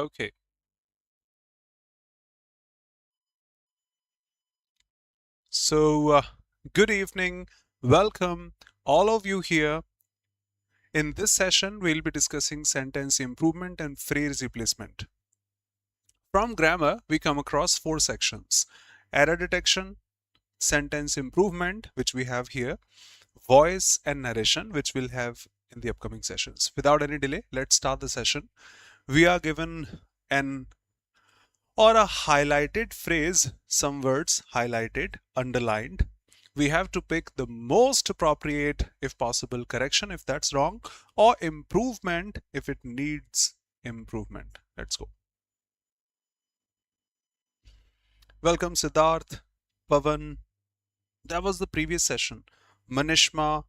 Okay. So, good evening. Welcome, all of you here. In this session, we'll be discussing sentence improvement and phrase replacement. From grammar, we come across four sections: error detection, sentence improvement, which we have here, voice and narration, which we'll have in the upcoming sessions. Without any delay, let's start the session. We are given an or a highlighted phrase, some words highlighted, underlined. We have to pick the most appropriate, if possible, correction if that's wrong, or improvement if it needs improvement. Let's go. Welcome, Siddharth, Pavan. That was the previous session. Manishma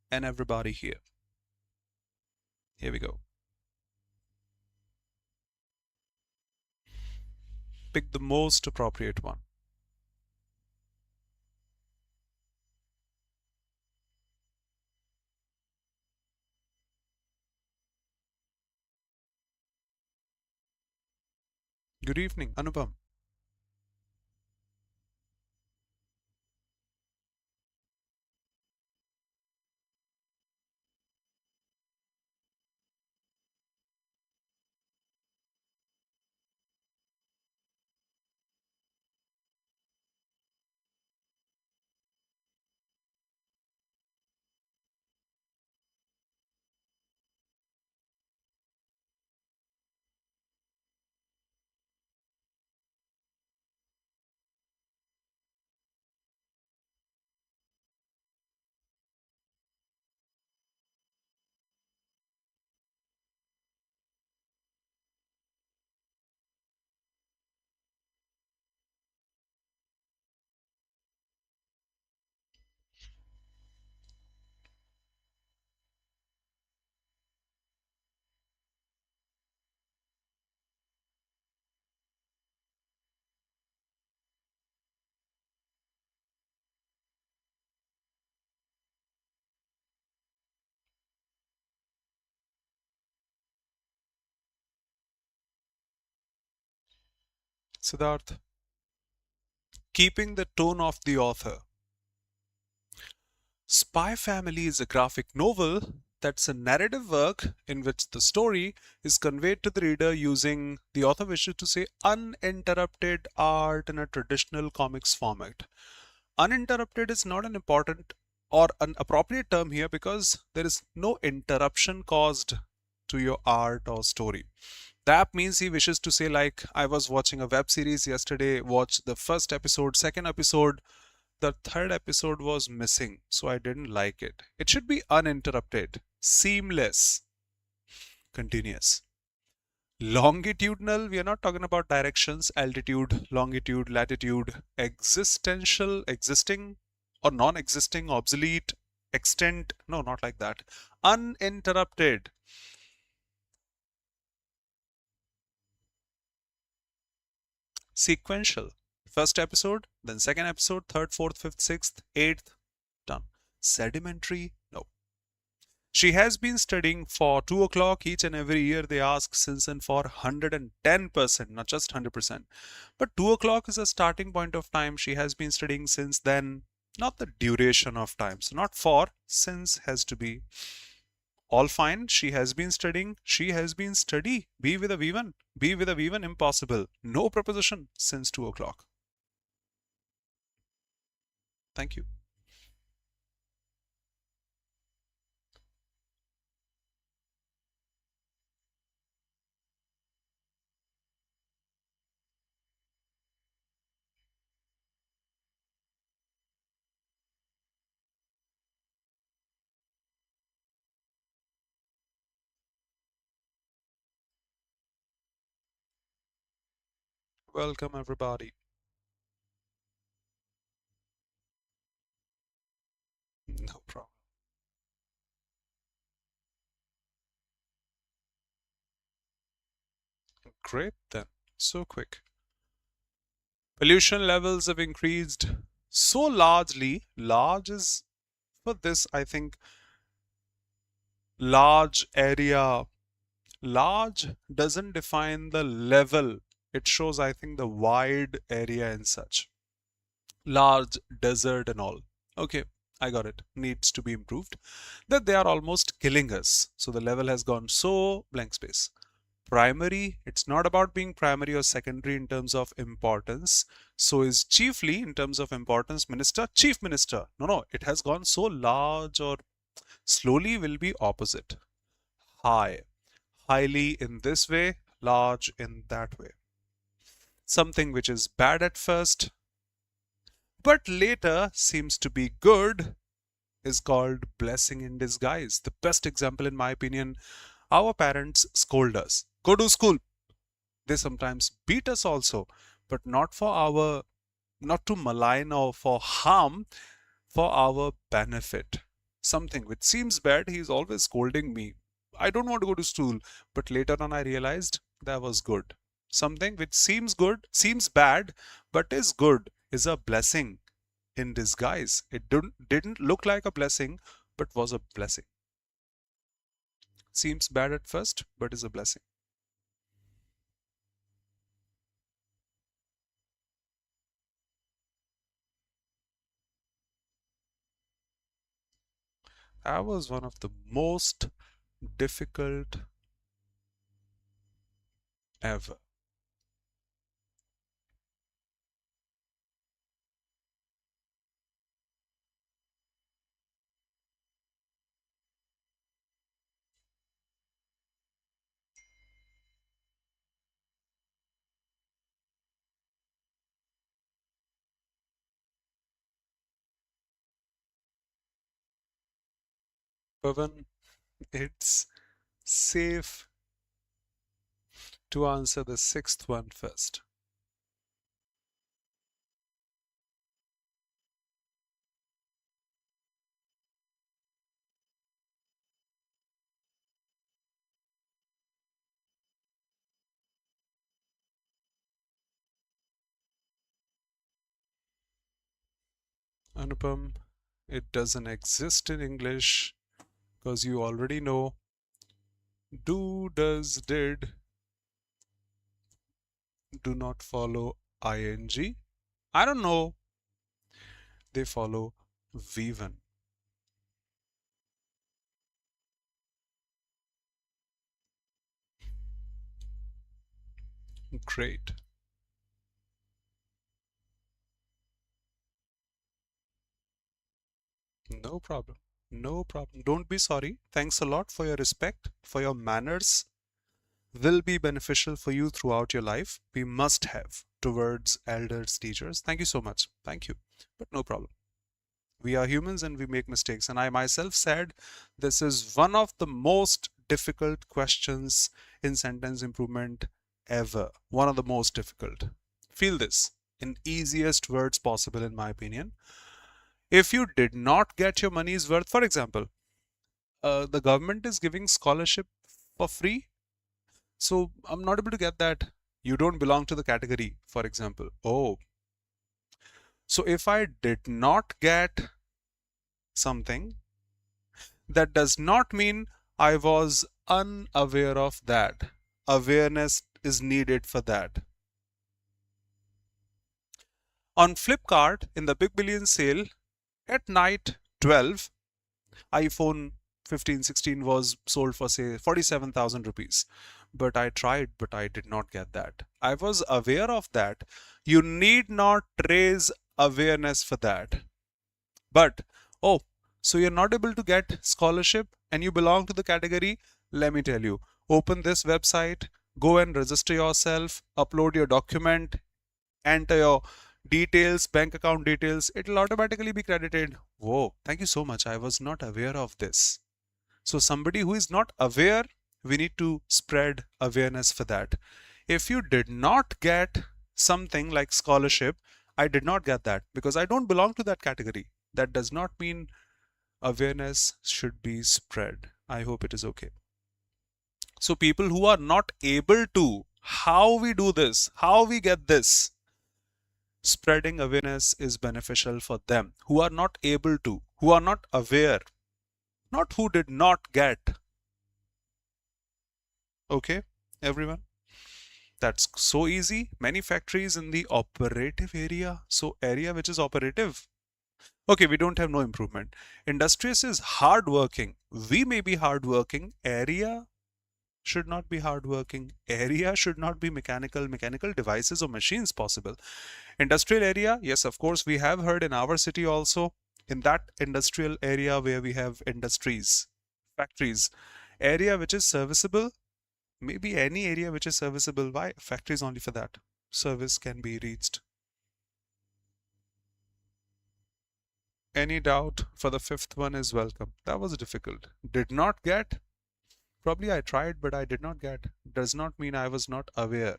and everybody here. Here we go. Pick the most appropriate one. Good evening, Anupam. Siddharth, keeping the tone of the author. Spy Family is a graphic novel that's a narrative work in which the story is conveyed to the reader using, the author wishes to say, uninterrupted art in a traditional comics format. Uninterrupted is not an important or an appropriate term here because there is no interruption caused to your art or story. That means he wishes to say, like, I was watching a web series yesterday, watched the first episode, second episode, the third episode was missing, so I didn't like it. It should be uninterrupted, seamless, continuous. Longitudinal, we are not talking about directions, altitude, longitude, latitude, existential, existing or non existing, obsolete, extent. No, not like that. Uninterrupted. Sequential. First episode, then second episode, third, fourth, fifth, sixth, eighth, done. Sedimentary, no. She has been studying for 2 o'clock each and every year. They ask since and for 110%, not just 100%. But 2 o'clock is a starting point of time. She has been studying since then, not the duration of time. So not for, since has to be. All fine. She has been studying. She has been study. Be with a V1. Be with a V1 impossible. No preposition since 2 o'clock. Thank you. Welcome everybody. No problem. Great then. So quick. Pollution levels have increased so largely. Large is for this, I think, large area Large doesn't define the level. It shows, I think, the wide area and such. Large, desert and all. Okay, I got it. Needs to be improved. That they are almost killing us. So the level has gone so blank space. Primary, it's not about being primary or secondary in terms of importance. So is chiefly in terms of importance, minister, chief minister. No, it has gone so large, or slowly will be opposite. High, highly in this way, large in that way. Something which is bad at first, but later seems to be good, is called blessing in disguise. The best example, in my opinion, our parents scold us. Go to school. They sometimes beat us also, but not to malign or for harm, for our benefit. Something which seems bad, he is always scolding me. I don't want to go to school, but later on I realized that was good. Something which seems good, seems bad, but is good, is a blessing in disguise. It didn't look like a blessing, but was a blessing. Seems bad at first, but is a blessing. That was one of the most difficult ever. Pavan, it's safe to answer the sixth one first. Anupam, it doesn't exist in English because you already know do, does, did do not follow ing. I don't know. They follow V1. Great. No problem. No problem. Don't be sorry. Thanks a lot for your respect, for your manners. Will be beneficial for you throughout your life. We must have towards elders, teachers. Thank you so much. Thank you. But no problem. We are humans and we make mistakes. And I myself said this is one of the most difficult questions in sentence improvement ever. One of the most difficult. Feel this in easiest words possible, in my opinion. If you did not get your money's worth, for example, the government is giving scholarship for free. So I'm not able to get that. You don't belong to the category, for example. Oh, so if I did not get something, that does not mean I was unaware of that. Awareness is needed for that. On Flipkart, in the Big Billion Sale, at night 12, iPhone 15, 16 was sold for say 47,000 rupees. But I tried, but I did not get that. I was aware of that. You need not raise awareness for that. But, oh, so you're not able to get scholarship and you belong to the category? Let me tell you, open this website, go and register yourself, upload your document, enter your details, bank account details, it'll automatically be credited. Whoa, thank you so much. I was not aware of this. So somebody who is not aware, we need to spread awareness for that. If you did not get something like scholarship, I did not get that because I don't belong to that category. That does not mean awareness should be spread. I hope it is okay. So people who are not able to, how we do this, how we get this, spreading awareness is beneficial for them who are not able to, who are not aware, not who did not get. Okay, everyone. That's so easy. Many factories in the operative area. So area which is operative. Okay, we don't have no improvement. Industrious is hardworking. We may be hardworking. Area should not be hardworking. Area should not be mechanical. Mechanical devices or machines possible. Industrial area, yes, of course, we have heard in our city also. In that industrial area where we have industries, factories, area which is serviceable, maybe any area which is serviceable. Why? Factories only for that. Service can be reached. Any doubt for the fifth one is welcome. That was difficult. Did not get. Probably I tried, but I did not get. Does not mean I was not aware,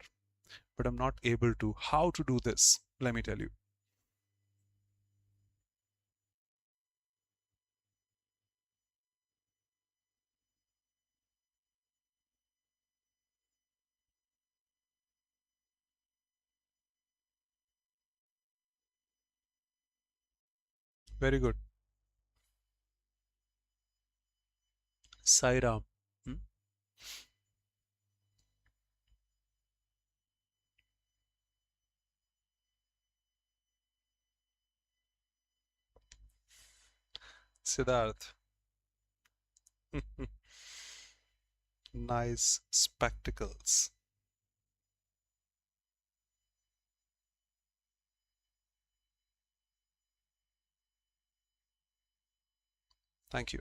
but I'm not able to. How to do this? Let me tell you. Very good. Sairam. Hmm? Siddharth. Nice spectacles. Thank you.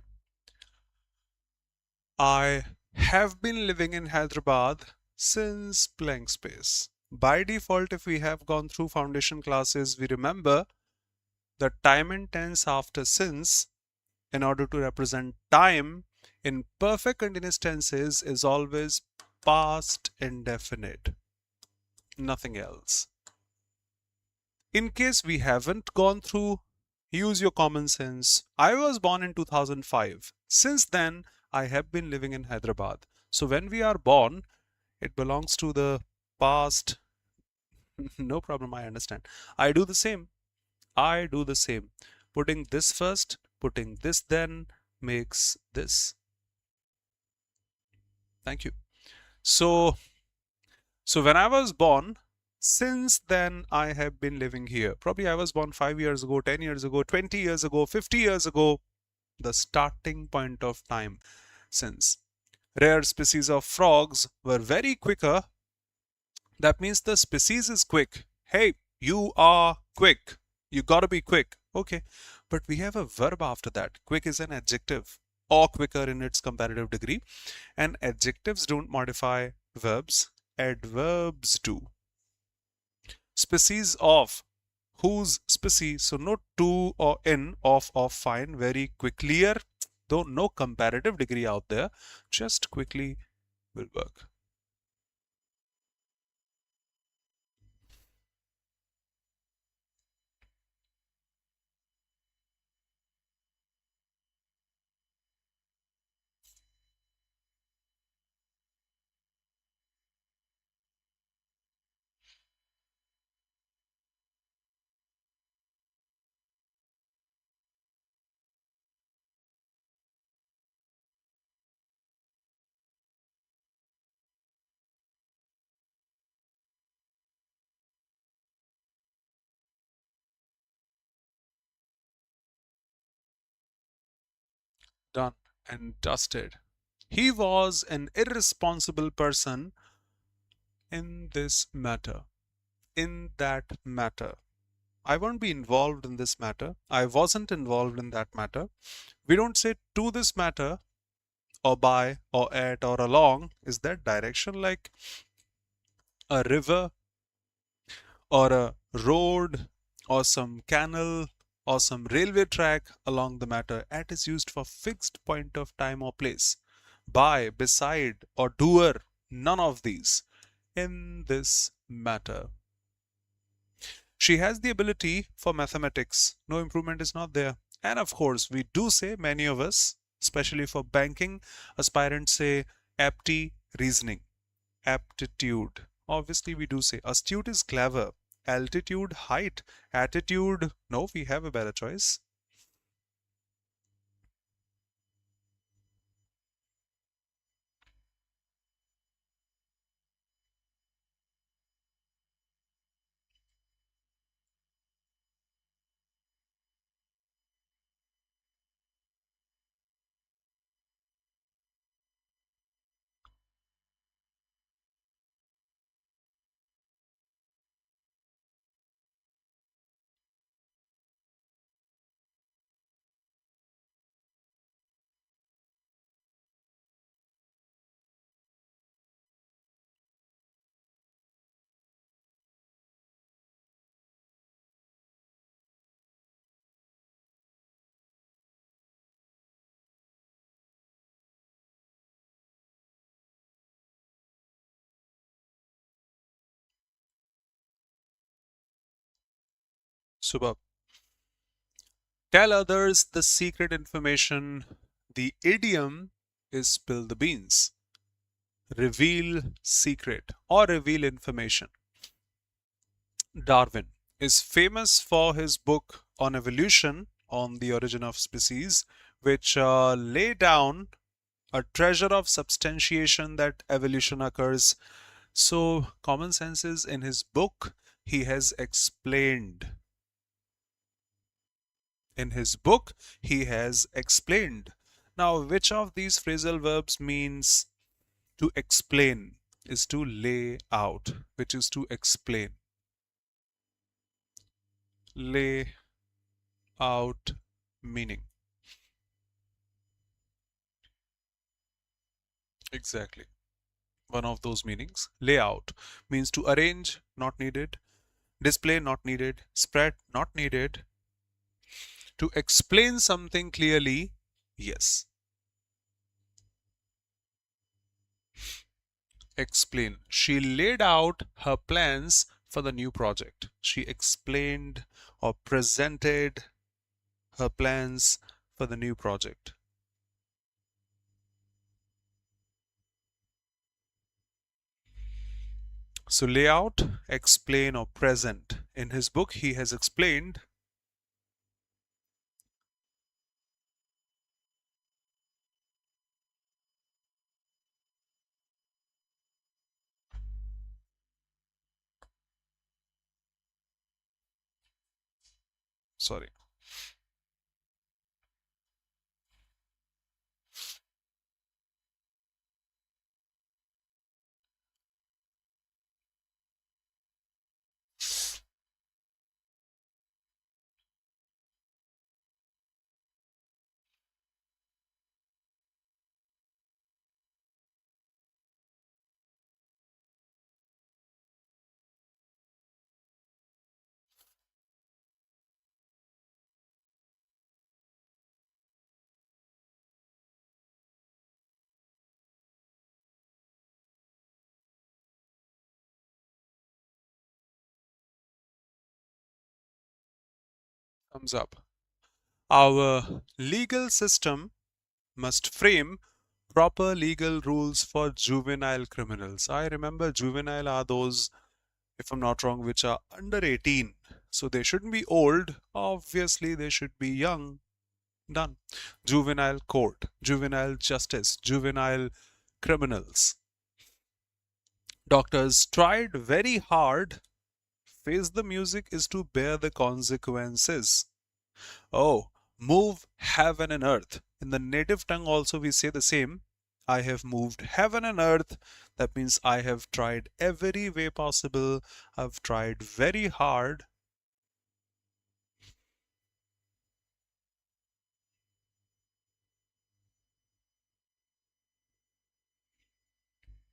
I have been living in Hyderabad since blank space. By default, if we have gone through foundation classes, we remember the time and tense after since in order to represent time in perfect continuous tenses is always past indefinite, nothing else. In case we haven't gone through, use your common sense. I was born in 2005. Since then, I have been living in Hyderabad. So when we are born, it belongs to the past. No problem, I understand. I do the same. I do the same. Putting this first, putting this then makes this. Thank you. So, so when I was born, since then I have been living here. Probably I was born 5 years ago, 10 years ago, 20 years ago, 50 years ago. The starting point of time since. Rare species of frogs were very quicker. That means the species is quick. Hey, you are quick. You gotta be quick. Okay. But we have a verb after that. Quick is an adjective or quicker in its comparative degree. And adjectives don't modify verbs. Adverbs do. Species of. Whose species? So no to or in, of, fine, very quickly. Though no comparative degree out there. Just quickly will work. Done and dusted. He was an irresponsible person in this matter. In that matter. I won't be involved in this matter. I wasn't involved in that matter. We don't say to this matter or by or at or along. Is that direction like a river or a road or some canal or some railway track along the matter? At is used for fixed point of time or place. By, beside, or doer, none of these. In this matter. She has the ability for mathematics. No improvement is not there. And of course, we do say, many of us, especially for banking, aspirants say apti reasoning, aptitude. Obviously, we do say astute is clever, altitude, height, attitude. No, we have a better choice. Superb. Tell others the secret information. The idiom is spill the beans. Reveal secret or reveal information. Darwin is famous for his book on evolution, on the origin of species, which lay down a treasure of substantiation that evolution occurs. So, common sense is in his book, he has explained. In his book, he has explained. Now, which of these phrasal verbs means to explain? Is to lay out, which is to explain. Lay out meaning. Exactly. One of those meanings. Layout means to arrange, not needed. Display, not needed. Spread, not needed. To explain something clearly, yes. Explain. She laid out her plans for the new project. She explained or presented her plans for the new project. So layout, explain or present. In his book, he has explained sorry. Thumbs up. Our legal system must frame proper legal rules for juvenile criminals. I remember juvenile are those, if I'm not wrong, which are under 18. So they shouldn't be old. Obviously, they should be young. Done. Juvenile court, juvenile justice, juvenile criminals. Doctors tried very hard. Face the music is to bear the consequences. Oh, move heaven and earth. In the native tongue also we say the same. I have moved heaven and earth. That means I have tried every way possible. I've tried very hard.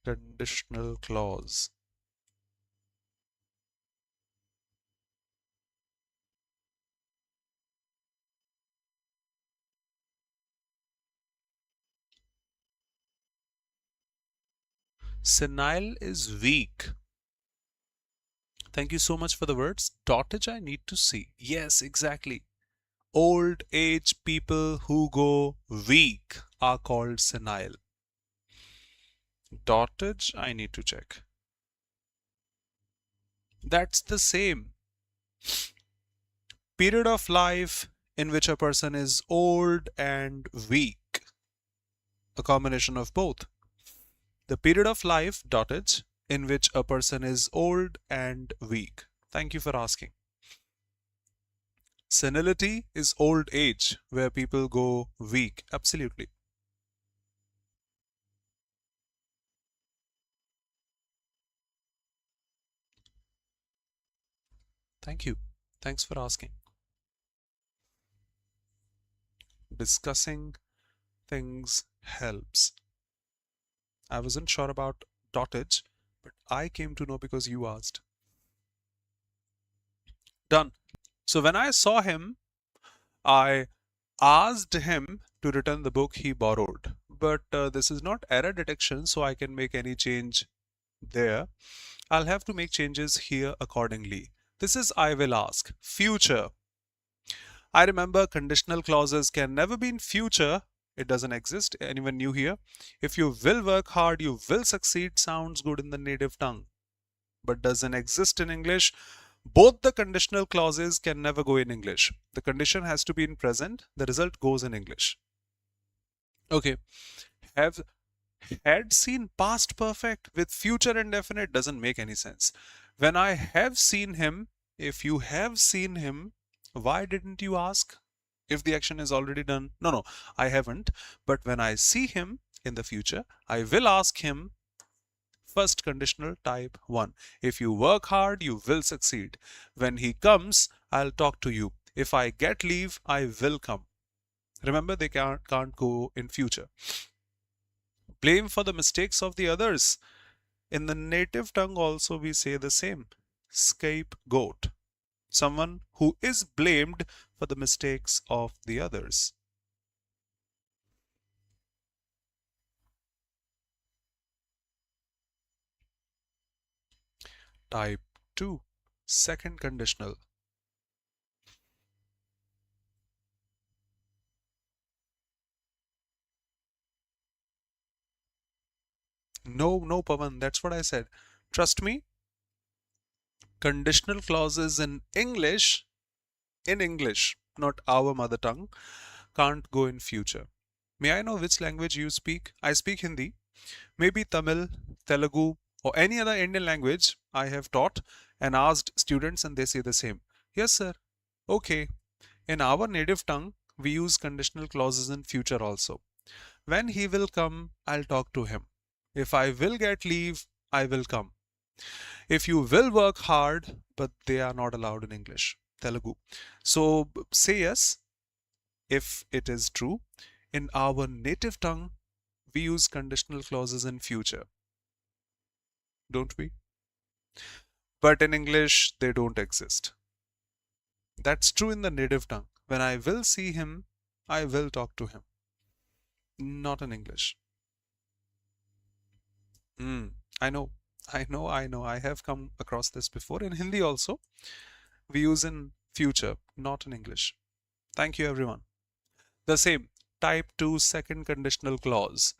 Conditional clause. Senile is weak. Thank you so much for the words. Dotage I need to see. Yes, exactly. Old age people who go weak are called senile. Dotage I need to check. That's the same. Period of life in which a person is old and weak. A combination of both. The period of life, dotage, in which a person is old and weak. Thank you for asking. Senility is old age, where people go weak. Absolutely. Thank you. Thanks for asking. Discussing things helps. I wasn't sure about dotage, but I came to know because you asked. Done. So when I saw him, I asked him to return the book he borrowed. But this is not error detection, so I can make any change there. I'll have to make changes here accordingly. This is I will ask. Future. I remember conditional clauses can never be in future. It doesn't exist. Anyone new here? If you will work hard, you will succeed sounds good in the native tongue, but doesn't exist in English. Both the conditional clauses can never go in English. The condition has to be in present. The result goes in English. Okay. Have had seen past perfect with future indefinite doesn't make any sense. When I have seen him, if you have seen him, why didn't you ask if the action is already done? No, I haven't. But when I see him in the future, I will ask him. First conditional type 1. If you work hard, you will succeed. When he comes, I'll talk to you. If I get leave, I will come. Remember, they can't go in future. Blame for the mistakes of the others. In the native tongue also we say the same. Scapegoat. Someone who is blamed for the mistakes of the others. Type 2. Second conditional. No, Pavan, that's what I said. Trust me, conditional clauses in English, not our mother tongue, can't go in future. May I know which language you speak? I speak Hindi. Maybe Tamil, Telugu, or any other Indian language I have taught and asked students and they say the same. Yes, sir. Okay. In our native tongue, we use conditional clauses in future also. When he will come, I'll talk to him. If I will get leave, I will come. If you will work hard, but they are not allowed in English, Telugu. So say yes if it is true. In our native tongue, we use conditional clauses in future. Don't we? But in English, they don't exist. That's true in the native tongue. When I will see him, I will talk to him. Not in English. I know. I have come across this before. In Hindi also, we use in future, not in English. Thank you, everyone. The same. Type 2 second conditional clause.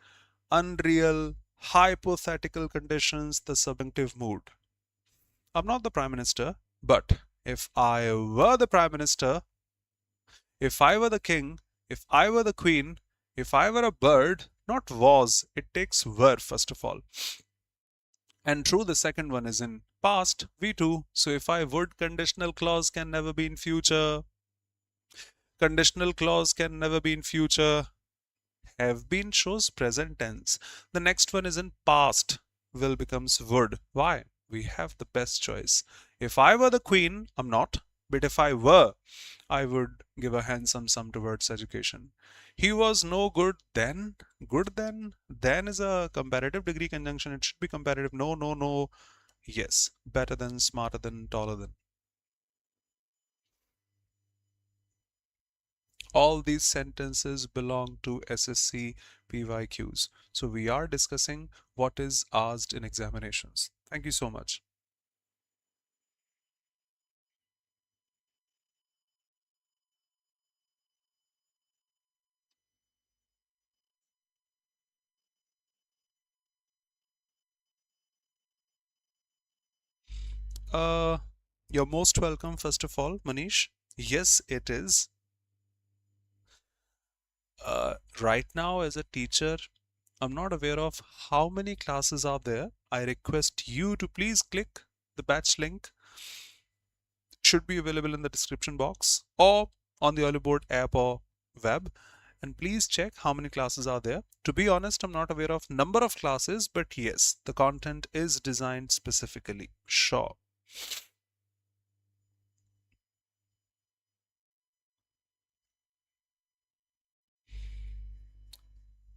Unreal, hypothetical conditions, the subjunctive mood. I'm not the Prime Minister, but if I were the Prime Minister, if I were the King, if I were the Queen, if I were a bird, not was, it takes were first of all. And true, the second one is in past, V2. So if I would, conditional clause can never be in future. Conditional clause can never be in future. Have been shows present tense. The next one is in past. Will becomes would. Why? We have the best choice. If I were the queen, I'm not. But if I were, I would give a handsome sum towards education. He was no good then. Good then? Then is a comparative degree conjunction. It should be comparative. No. Yes. Better than, smarter than, taller than. All these sentences belong to SSC PYQs. So we are discussing what is asked in examinations. Thank you so much. Uh, you're most welcome, first of all, Manish. Yes, it is. Right now, as a teacher, I'm not aware of how many classes are there. I request you to please click the batch link. Should be available in the description box or on the Oliveboard app or web. And please check how many classes are there. To be honest, I'm not aware of number of classes, but yes, the content is designed specifically. Sure.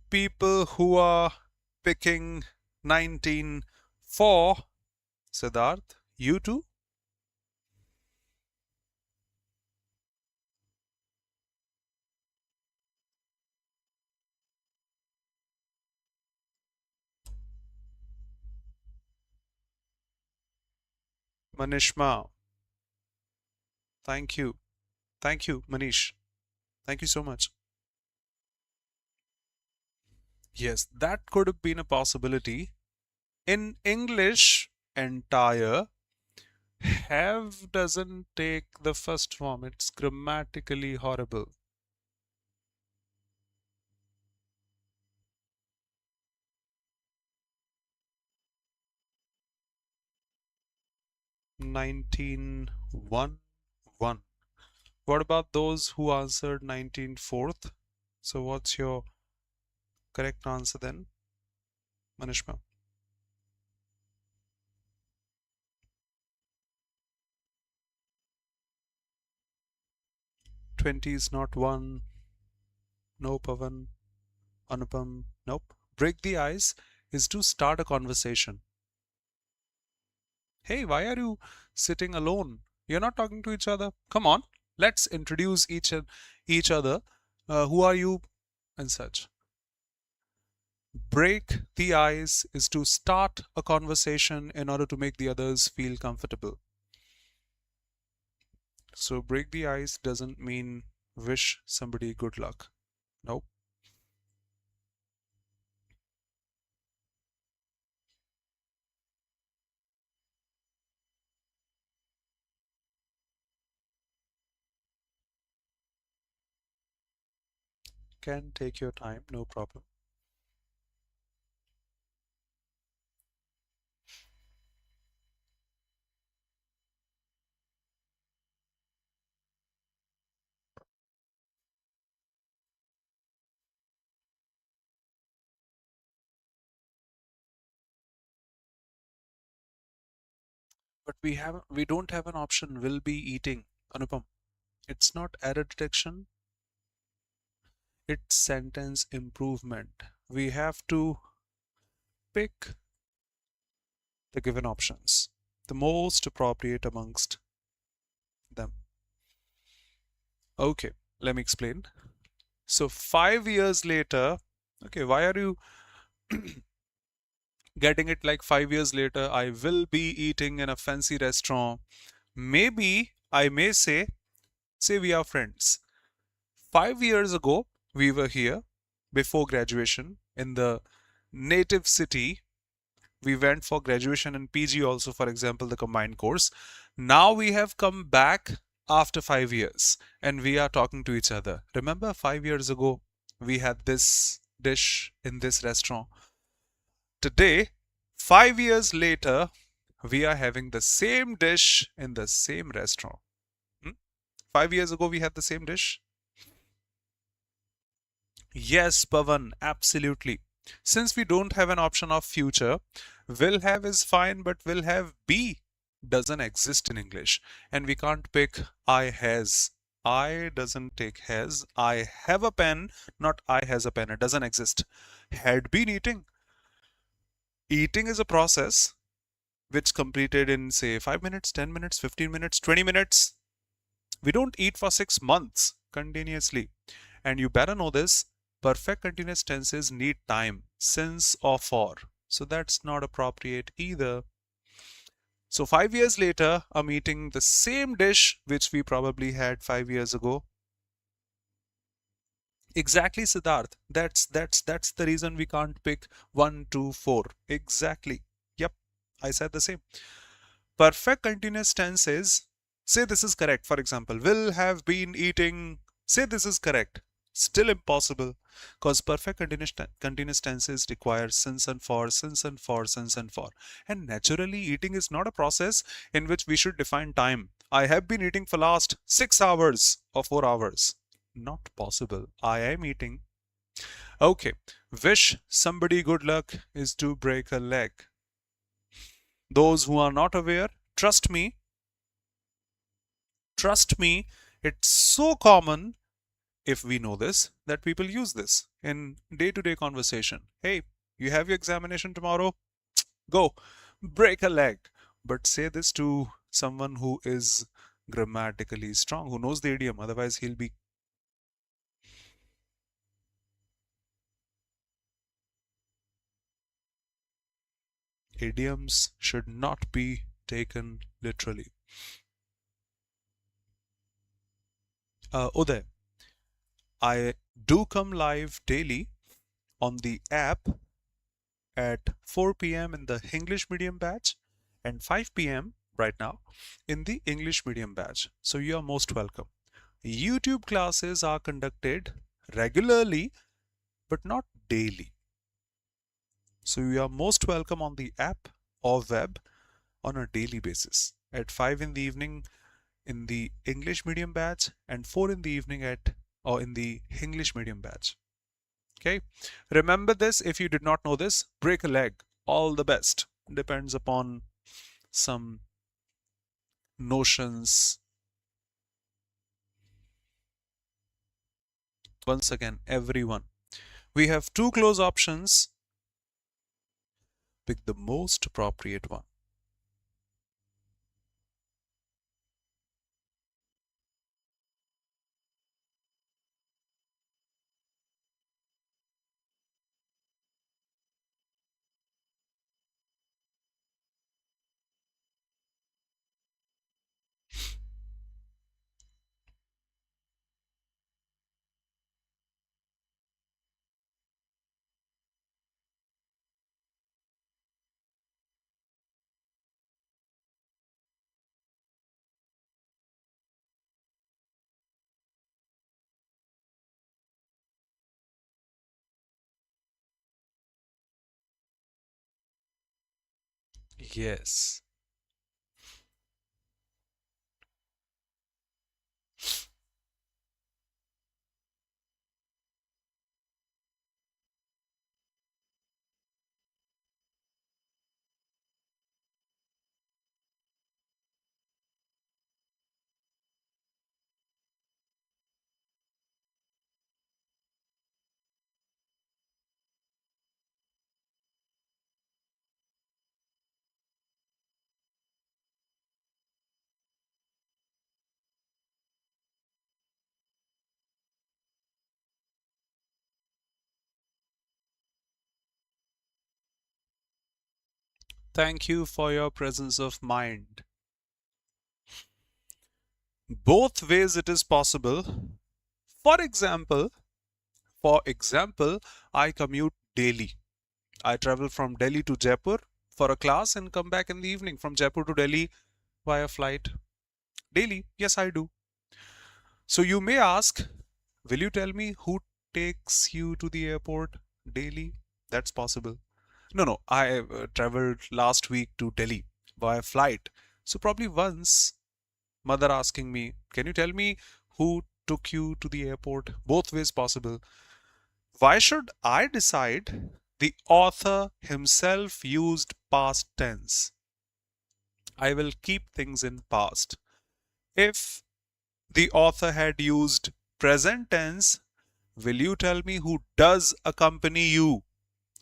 People who are picking 19 for Siddharth, you too? Manishma, Thank you. Thank you, Manish. Thank you so much. Yes, that could have been a possibility. In English, entire have doesn't take the first form. It's grammatically horrible. 1911. What about those who answered 19/4? So what's your correct answer then, Manishma? 20 is not one. No, Pavan. Anupam. Nope. Break the ice is to start a conversation. Hey, why are you sitting alone? You're not talking to each other. Come on, let's introduce each other. Who are you? And such. Break the ice is to start a conversation in order to make the others feel comfortable. So break the ice doesn't mean wish somebody good luck. Nope. Can take your time, no problem. But we don't have an option will be eating, Anupam. It's not error detection, it's sentence improvement. We have to pick the given options, the most appropriate amongst them. Okay, let me explain. So 5 years later, okay, why are you getting it like 5 years later? I will be eating in a fancy restaurant. Maybe I may say we are friends. 5 years ago, we were here before graduation in the native city. We went for graduation and PG also, for example, the combined course. Now we have come back after 5 years and we are talking to each other. Remember, 5 years ago, we had this dish in this restaurant. Today, 5 years later, we are having the same dish in the same restaurant. 5 years ago, we had the same dish. Yes, Pavan, absolutely. Since we don't have an option of future, will have is fine, but will have be doesn't exist in English. And we can't pick I has. I doesn't take has. I have a pen, not I has a pen. It doesn't exist. Had been eating. Eating is a process which completed in say 5 minutes, 10 minutes, 15 minutes, 20 minutes. We don't eat for 6 months continuously. And you better know this, perfect continuous tenses need time, since or for. So that's not appropriate either. So 5 years later, I'm eating the same dish which we probably had 5 years ago. Exactly, Siddharth. That's the reason we can't pick 1, 2, 4. Exactly. Yep, I said the same. Perfect continuous tense is say this is correct. For example, will have been eating. Say this is correct. Still impossible because perfect continuous tenses require since and for, since and for, since and for. And naturally, eating is not a process in which we should define time. I have been eating for last 6 hours or 4 hours. Not possible. I am eating. Okay. Wish somebody good luck is to break a leg. Those who are not aware, trust me, it's so common if we know this that people use this in day-to-day conversation. Hey, you have your examination tomorrow? Go, break a leg. But say this to someone who is grammatically strong, who knows the idiom, otherwise he'll be. Idioms should not be taken literally. Uday, I do come live daily on the app at 4 p.m. in the English medium batch and 5 p.m. right now in the English medium batch. So you are most welcome. YouTube classes are conducted regularly but not daily. So you are most welcome on the app or web on a daily basis at 5 in the evening in the English medium batch and 4 in the evening at or in the English medium batch. Okay, remember this. If you did not know this, break a leg. All the best. Depends upon some notions. Once again, everyone, we have two close options. Pick the most appropriate one. Yes. Thank you for your presence of mind. Both ways it is possible. For example, I commute daily. I travel from Delhi to Jaipur for a class and come back in the evening from Jaipur to Delhi via flight daily. Yes, I do. So you may ask, will you tell me who takes you to the airport daily? That's possible. No, I traveled last week to Delhi via flight. So probably once, mother asking me, can you tell me who took you to the airport? Both ways possible. Why should I decide? The author himself used past tense. I will keep things in past. If the author had used present tense, will you tell me who does accompany you?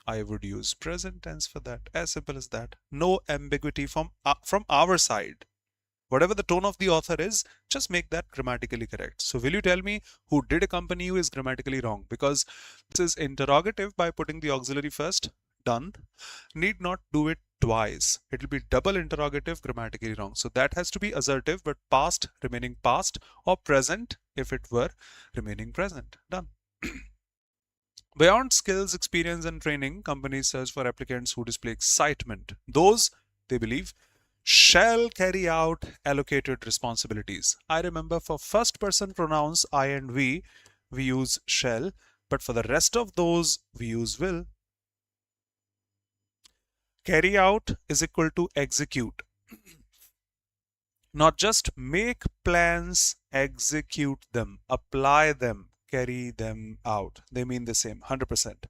I would use present tense for that. As simple as that. No ambiguity from our side. Whatever the tone of the author is, just make that grammatically correct. So will you tell me who did accompany you is grammatically wrong, because this is interrogative by putting the auxiliary first. Done. Need not do it twice. It will be double interrogative, grammatically wrong. So that has to be assertive, but past remaining past, or present if it were remaining present. Done. Beyond skills, experience, and training, companies search for applicants who display excitement. Those, they believe, shall carry out allocated responsibilities. I remember for first person pronouns I and we use shall, but for the rest of those, we use will. Carry out is equal to execute. Not just make plans, execute them, apply them, carry them out. They mean the same, 100%.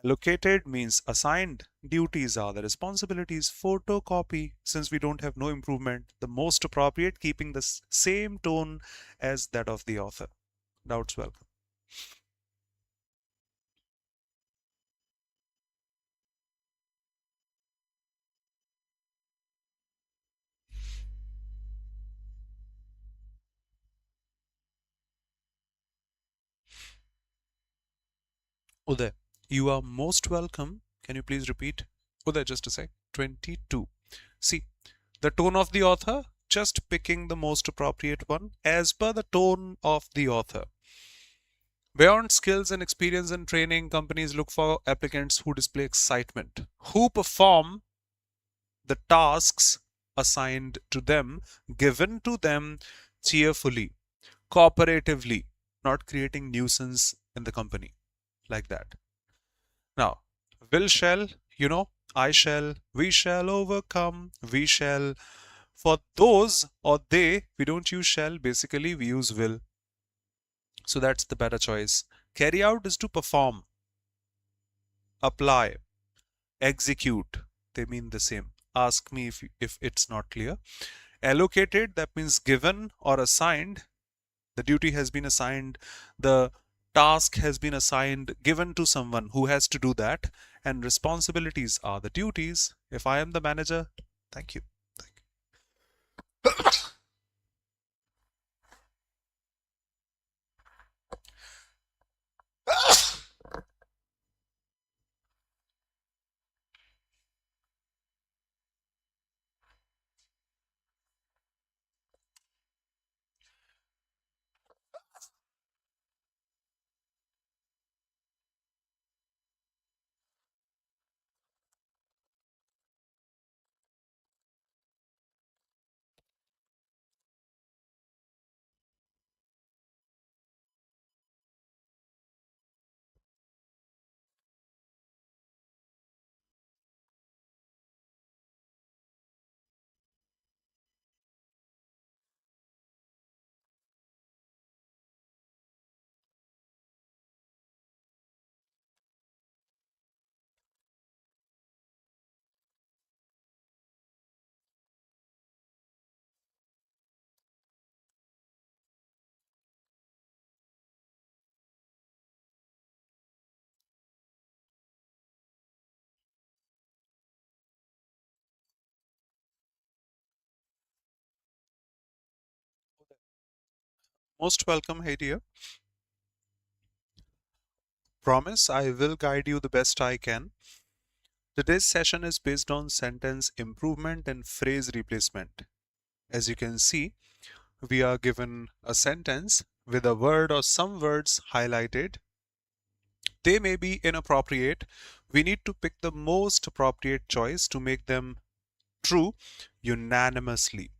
Allocated means assigned. Duties are the responsibilities. Photocopy, since we don't have no improvement, the most appropriate, keeping the same tone as that of the author. Doubts welcome. Uday, you are most welcome. Can you please repeat? Uday, just a sec. 22. See, the tone of the author just picking the most appropriate one as per the tone of the author. Beyond skills and experience and training, companies look for applicants who display excitement, who perform the tasks assigned to them, given to them cheerfully, cooperatively, not creating nuisance in the company like that. Now, will shall, I shall, we shall overcome, we shall. For those or they, we don't use shall, basically, we use will. So that's the better choice. Carry out is to perform, apply, execute. They mean the same. Ask me if it's not clear. Allocated, that means given or assigned. The duty has been assigned, the task has been assigned, given to someone who has to do that, and responsibilities are the duties. If I am the manager, thank you. Thank you. Most welcome, hey dear. Promise I will guide you the best I can. Today's session is based on sentence improvement and phrase replacement. As you can see, we are given a sentence with a word or some words highlighted. They may be inappropriate. We need to pick the most appropriate choice to make them true unanimously.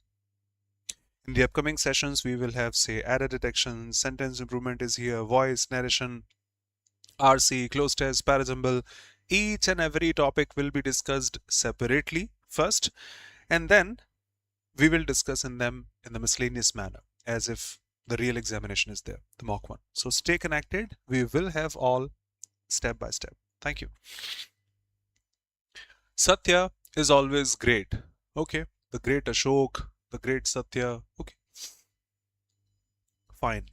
In the upcoming sessions, we will have, say, error detection, sentence improvement is here, voice, narration, RC, close test, parajumble. Each and every topic will be discussed separately first, and then we will discuss in them in the miscellaneous manner, as if the real examination is there, the mock one. So stay connected. We will have all step by step. Thank you. Satya is always great. Okay. The great Ashok, the great Satya. Okay. Fine.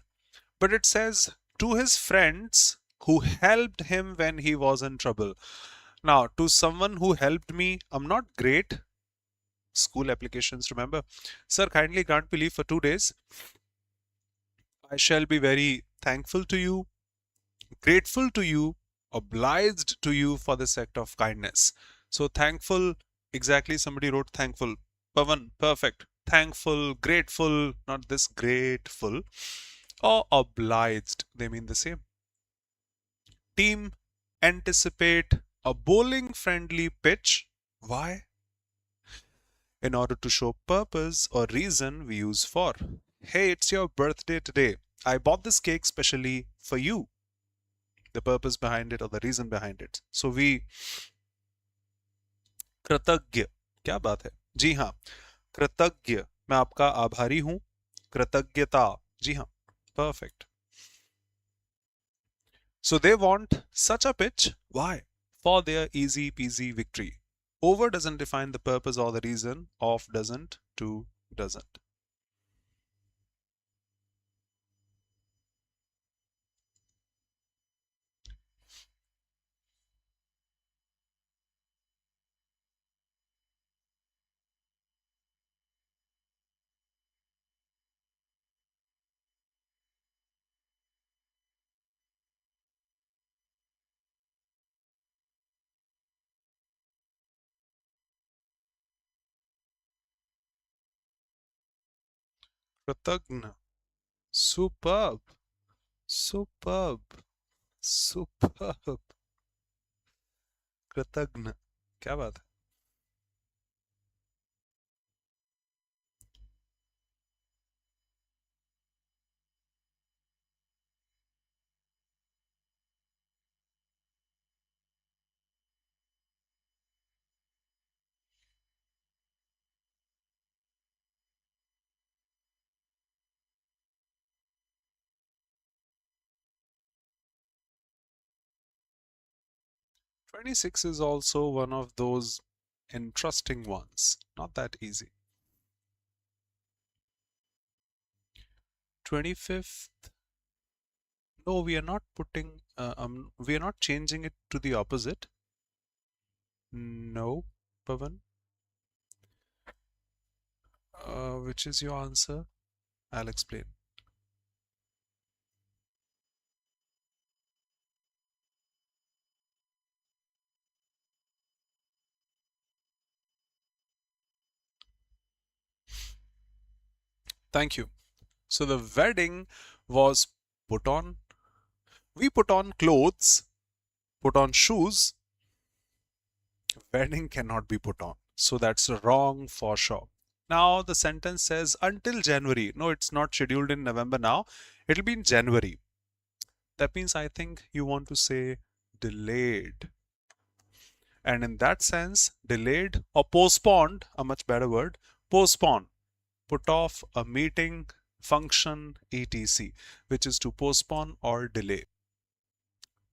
But it says to his friends who helped him when he was in trouble. Now, to someone who helped me, I'm not great. School applications, remember? Sir, kindly grant me leave for 2 days. I shall be very thankful to you, grateful to you, obliged to you for this act of kindness. So thankful, exactly, somebody wrote thankful. Pavan, perfect. Thankful, grateful, not this grateful, or obliged, they mean the same. Team, anticipate a bowling friendly pitch. Why? In order to show purpose or reason, we use for. Hey, it's your birthday today. I bought this cake specially for you. The purpose behind it or the reason behind it. So we कृतज्ञ, क्या बात है? जी हाँ, कृतज्ञ, मैं आपका आभारी हूं. कृतज्ञता, जी हाँ, perfect. So they want such a pitch. Why? For their easy peasy victory. Over doesn't define the purpose or the reason. Of doesn't. To doesn't. कृतज्ञ. Superb. Superb. Superb. कृतज्ञ. क्या बात है. 26 is also one of those interesting ones. Not that easy. 25th. No, we are not putting, we are not changing it to the opposite. No, Pavan. Which is your answer? I'll explain. Thank you. So the wedding was put on. We put on clothes, put on shoes. Wedding cannot be put on. So that's wrong for sure. Now the sentence says until January. No, it's not scheduled in November now. It'll be in January. That means I think you want to say delayed. And in that sense, delayed or postponed, a much better word, postpone, put off a meeting, function, etc., which is to postpone or delay.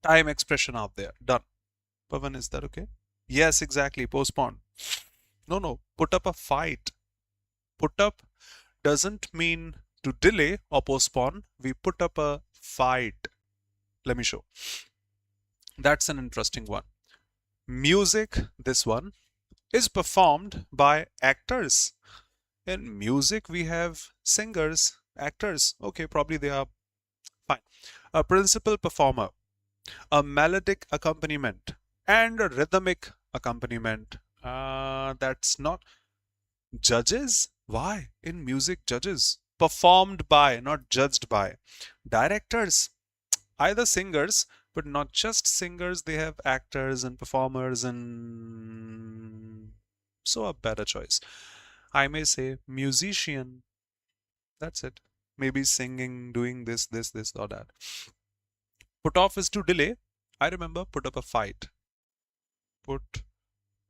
Time expression out there. Done. Pavan, is that okay? Yes, exactly. Postpone. No. Put up a fight. Put up doesn't mean to delay or postpone. We put up a fight. Let me show. That's an interesting one. Music, this one, is performed by actors. In music, we have singers, actors. Okay, probably they are fine. A principal performer, a melodic accompaniment, and a rhythmic accompaniment. That's not judges. Why? In music, judges. Performed by, not judged by. Directors, either singers, but not just singers. They have actors and performers, and so a better choice. I may say musician. That's it. Maybe singing, doing this, or that. Put off is to delay. I remember put up a fight. Put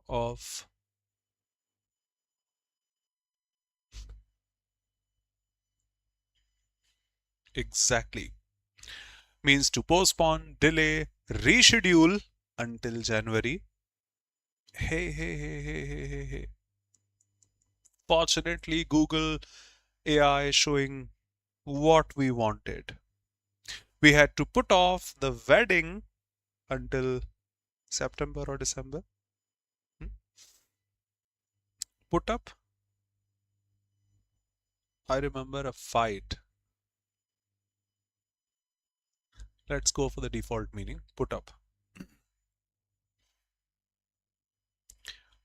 off. Exactly. Means to postpone, delay, reschedule until January. Hey. Fortunately, Google AI showing what we wanted. We had to put off the wedding until September or December. Put up. I remember a fight. Let's go for the default meaning. Put up.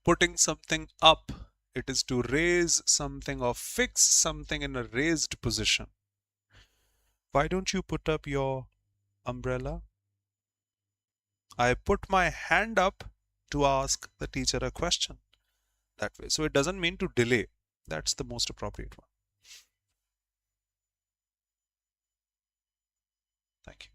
Putting something up. It is to raise something or fix something in a raised position. Why don't you put up your umbrella? I put my hand up to ask the teacher a question. That way. So it doesn't mean to delay. That's the most appropriate one. Thank you.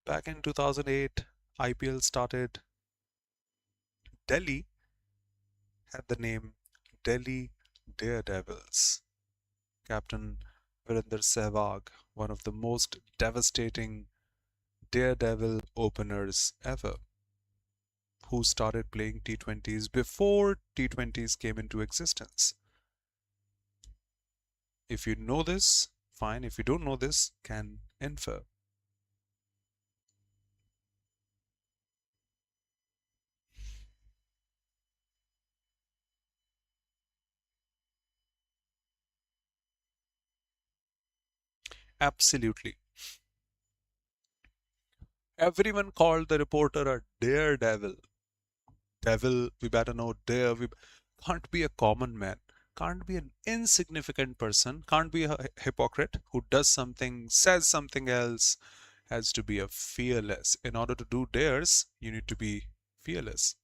Back in 2008, IPL started. Delhi had the name Delhi Daredevils. Captain Virender Sehwag, one of the most devastating daredevil openers ever, who started playing T20s before T20s came into existence. If you know this, fine. If you don't know this, can infer. Absolutely. Everyone called the reporter a daredevil. devil, we better know dare, we can't be a common man, can't be an insignificant person, can't be a hypocrite who does something, says something else, has to be a fearless. In order to do dares, you need to be fearless.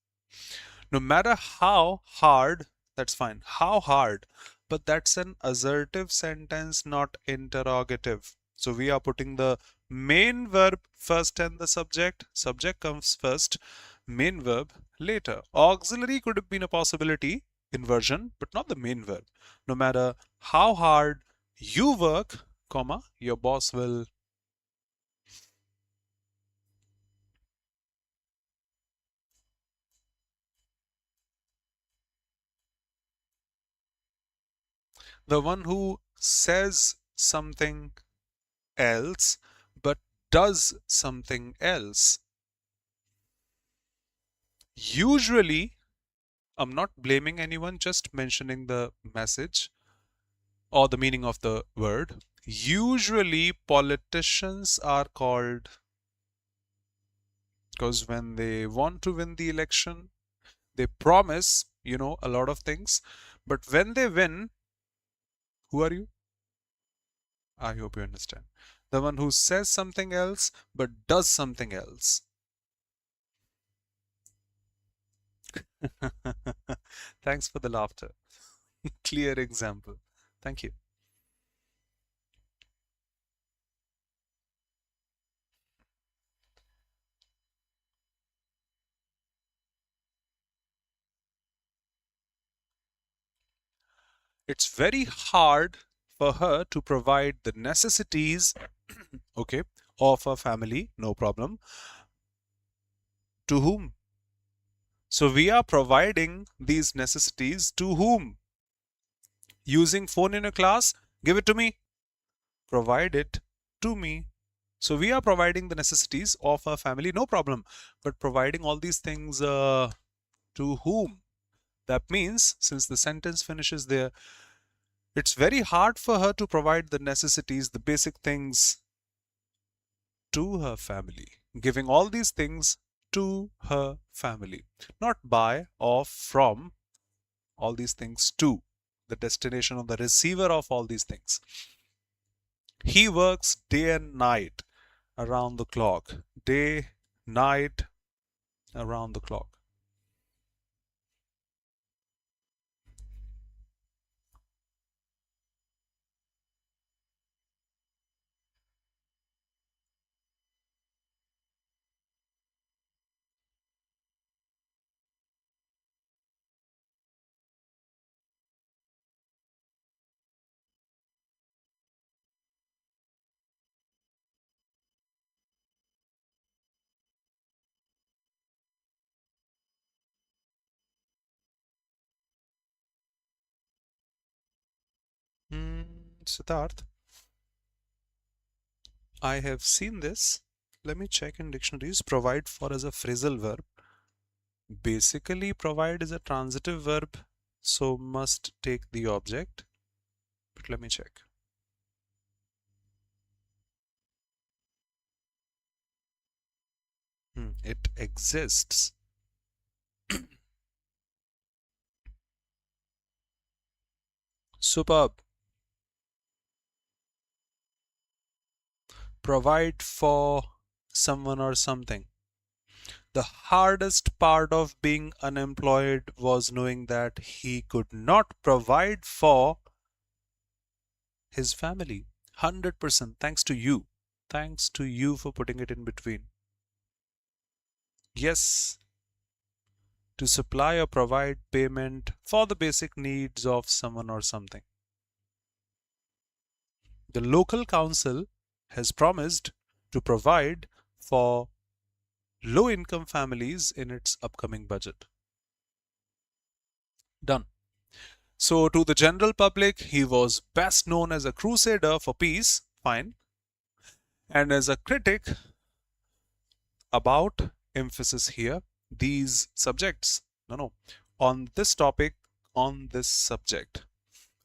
No matter how hard, that's fine, how hard, but that's an assertive sentence, not interrogative. So we are putting the main verb first and the subject. Subject comes first, main verb later. Auxiliary could have been a possibility, inversion, but not the main verb. No matter how hard you work, comma, your boss will. The one who says something else but does something else. Usually, I'm not blaming anyone, just mentioning the message or the meaning of the word. Usually, politicians are called because when they want to win the election, they promise, a lot of things. But when they win, who are you? I hope you understand. The one who says something else but does something else. Thanks for the laughter. Clear example. Thank you. It's very hard for her to provide the necessities, okay, of a family, no problem. To whom? So we are providing these necessities to whom? Using phone in a class, give it to me. Provide it to me. So we are providing the necessities of a family, no problem. But providing all these things to whom? That means, since the sentence finishes there, it's very hard for her to provide the necessities, the basic things to her family. Giving all these things to her family. Not by or from, all these things to the destination of the receiver of all these things. He works day and night around the clock. Day, night, around the clock. Siddharth, I have seen this. Let me check in dictionaries. Provide for as a phrasal verb. Basically, provide is a transitive verb, so must take the object. But let me check. It exists. Superb. Provide for someone or something. The hardest part of being unemployed was knowing that he could not provide for his family. 100% thanks to you. Thanks to you for putting it in between. Yes, to supply or provide payment for the basic needs of someone or something. The local council has promised to provide for low-income families in its upcoming budget. Done. So to the general public, he was best known as a crusader for peace, fine, and as a critic about, emphasis here, these subjects. No, on this topic, on this subject,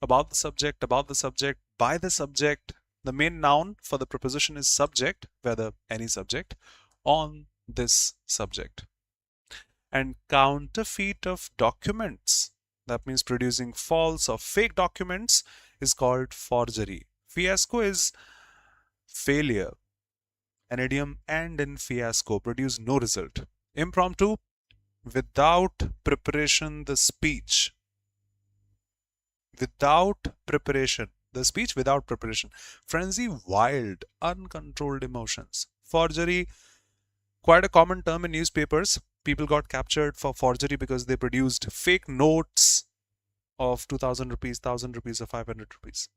about the subject, about the subject, by the subject. The main noun for the preposition is subject, whether any subject, on this subject. And counterfeit of documents, that means producing false or fake documents, is called forgery. Fiasco is failure. An idiom and in fiasco produce no result. Impromptu, without preparation, the speech. Without preparation. The speech without preparation. Frenzy, wild, uncontrolled emotions. Forgery, quite a common term in newspapers. People got captured for forgery because they produced fake notes of 2000 rupees, 1000 rupees, or 500 rupees.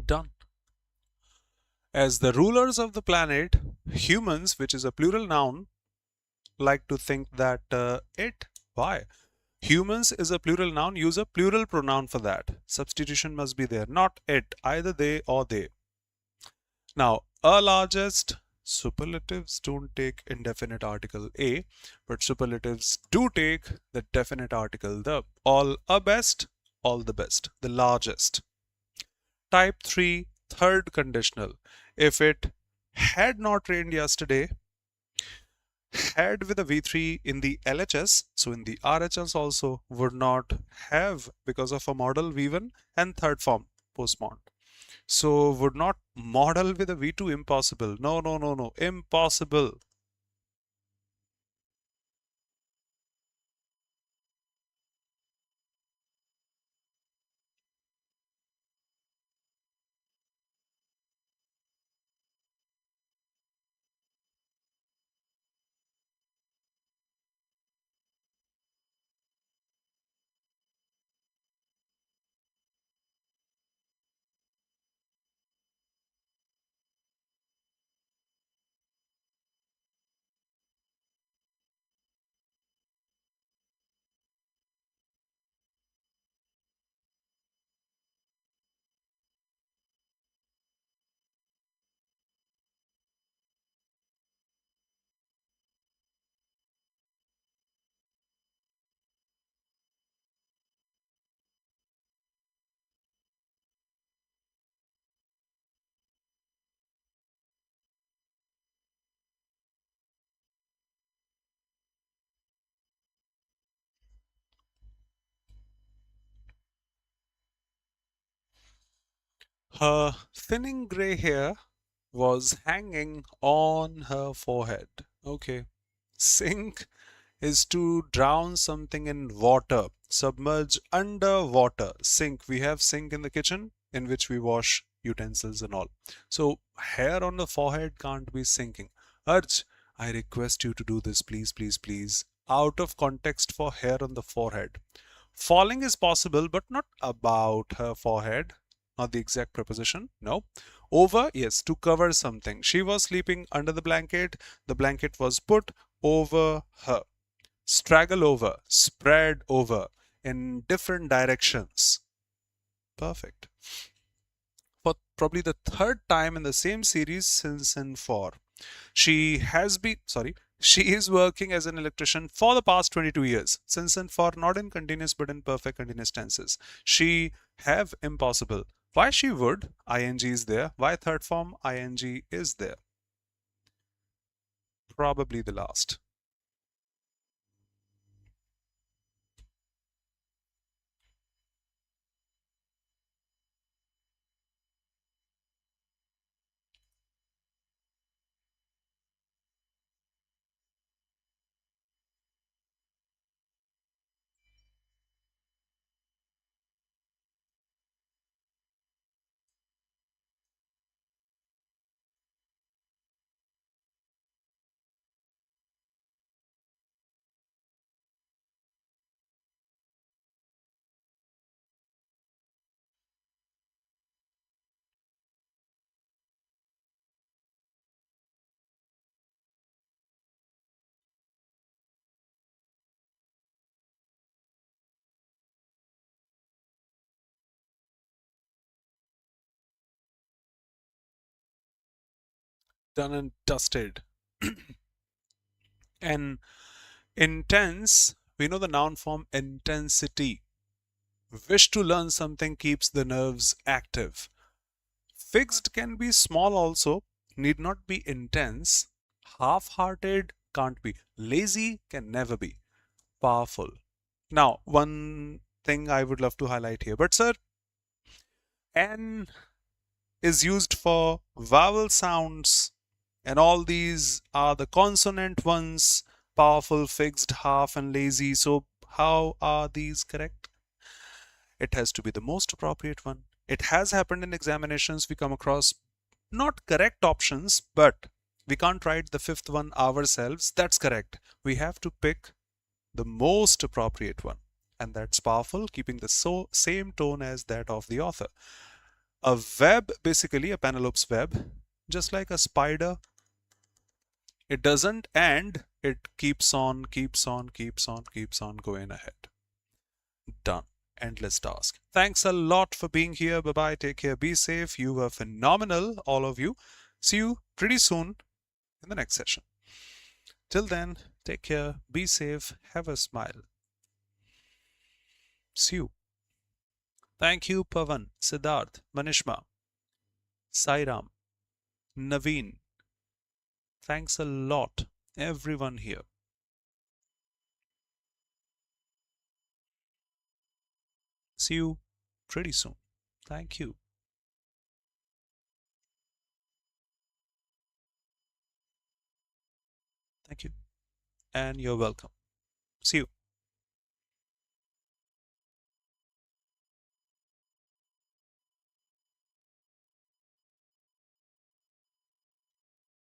Done. As the rulers of the planet, humans, which is a plural noun, like to think that it. Why? Humans is a plural noun, use a plural pronoun for that. Substitution must be there, not it, either they or they. Now, a largest, superlatives don't take indefinite article a, but superlatives do take the definite article the. All a best, all the best, the largest. Type 3, third conditional. If it had not rained yesterday, had with a V3 in the LHS, so in the RHS also would not have because of a model V1 and third form postmod. So would not model with a V2, impossible. No, no, no, no, impossible. Her thinning gray hair was hanging on her forehead. Okay. Sink is to drown something in water, submerge under water. Sink, we have sink in the kitchen in which we wash utensils and all. So hair on the forehead can't be sinking. Arj, I request you to do this, please, please, please. Out of context for hair on the forehead. Falling is possible, but not about her forehead. Not the exact preposition. No. Over, yes, to cover something. She was sleeping under the blanket. The blanket was put over her. Straggle over, spread over in different directions. Perfect. For probably the third time in the same series, since and for. She is working as an electrician for the past 22 years. Since and for, not in continuous but in perfect continuous tenses. She have impossible. Why she would? ing is there. Why third form? ing is there. Probably the last. Done and dusted. And intense, we know the noun form intensity. Wish to learn something keeps the nerves active. Fixed can be small also, need not be intense. Half-hearted can't be. Lazy can never be. Powerful. Now, one thing I would love to highlight here. But sir, N is used for vowel sounds, and all these are the consonant ones, powerful, fixed, half, and lazy. So how are these correct? It has to be the most appropriate one. It has happened in examinations. We come across not correct options, but we can't write the fifth one ourselves. That's correct. We have to pick the most appropriate one. And that's powerful, keeping the same tone as that of the author. A web, basically a Penelope's web, just like a spider, it doesn't end, it keeps on, keeps on, keeps on, keeps on going ahead. Done. Endless task. Thanks a lot for being here. Bye bye. Take care. Be safe. You were phenomenal, all of you. See you pretty soon in the next session. Till then, take care. Be safe. Have a smile. See you. Thank you, Pavan, Siddharth, Manishma, Sairam, Naveen. Thanks a lot, everyone here. See you pretty soon. Thank you. Thank you. And you're welcome. See you.